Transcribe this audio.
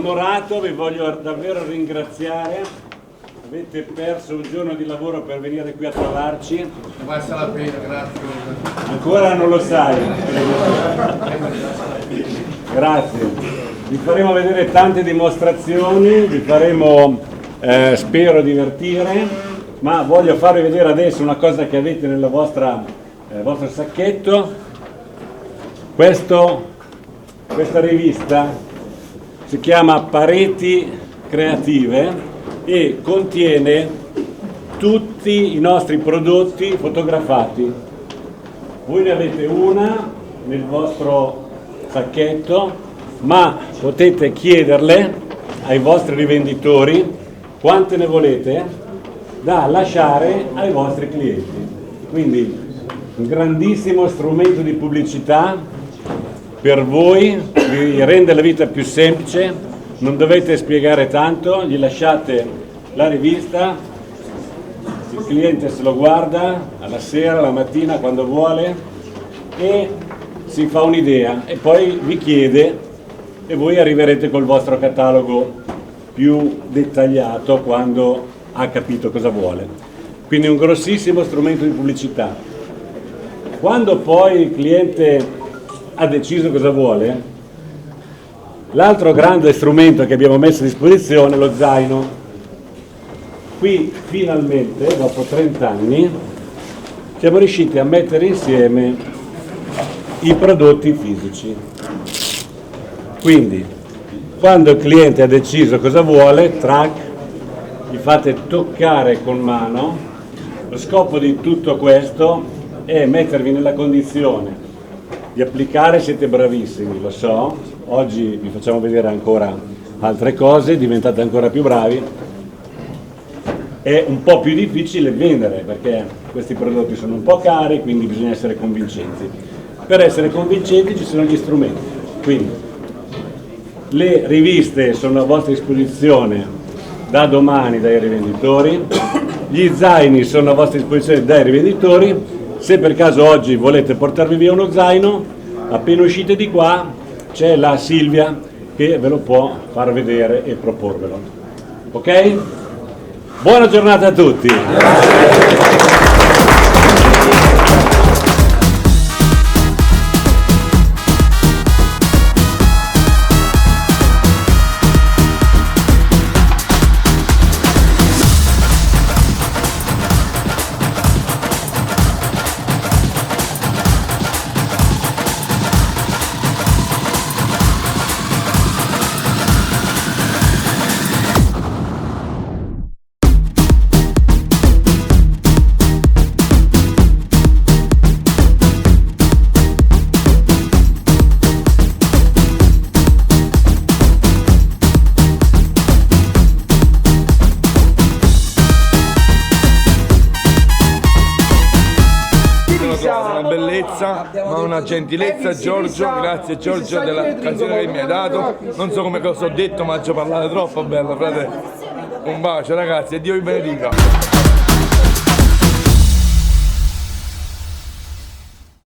onorato, vi voglio davvero ringraziare. Avete perso un giorno di lavoro per venire qui a trovarci. Basta la pena, grazie. Ancora non lo sai. Grazie. Vi faremo vedere tante dimostrazioni, vi faremo, spero, divertire, ma voglio farvi vedere adesso una cosa che avete nel vostro sacchetto. Questa rivista si chiama Pareti Creative e contiene tutti i nostri prodotti fotografati. Voi ne avete una nel vostro sacchetto, ma potete chiederle ai vostri rivenditori quante ne volete da lasciare ai vostri clienti. Quindi un grandissimo strumento di pubblicità per voi, vi rende la vita più semplice. Non dovete spiegare tanto, gli lasciate la rivista, il cliente se lo guarda alla sera, alla mattina, quando vuole, e si fa un'idea e poi vi chiede e voi arriverete col vostro catalogo più dettagliato quando ha capito cosa vuole. Quindi un grossissimo strumento di pubblicità. Quando poi il cliente ha deciso cosa vuole, l'altro grande strumento che abbiamo messo a disposizione è lo zaino. Qui finalmente, dopo 30 anni, siamo riusciti a mettere insieme i prodotti fisici. Quindi, quando il cliente ha deciso cosa vuole, track, gli fate toccare con mano. Lo scopo di tutto questo è mettervi nella condizione di applicare. Siete bravissimi, lo so. Oggi vi facciamo vedere ancora altre cose, diventate ancora più bravi. È un po' più difficile vendere perché questi prodotti sono un po' cari, quindi bisogna essere convincenti. Per essere convincenti ci sono gli strumenti. Quindi le riviste sono a vostra disposizione da domani dai rivenditori, gli zaini sono a vostra disposizione dai rivenditori. Se per caso oggi volete portarvi via uno zaino, appena uscite di qua c'è la Silvia che ve lo può far vedere e proporvelo. Ok? Buona giornata a tutti! Ma una gentilezza, Giorgio, grazie Giorgio della canzone che mi hai dato. Non so come cosa ho detto, ma ci ho parlato troppo bello, frate. Un bacio ragazzi e Dio vi benedica.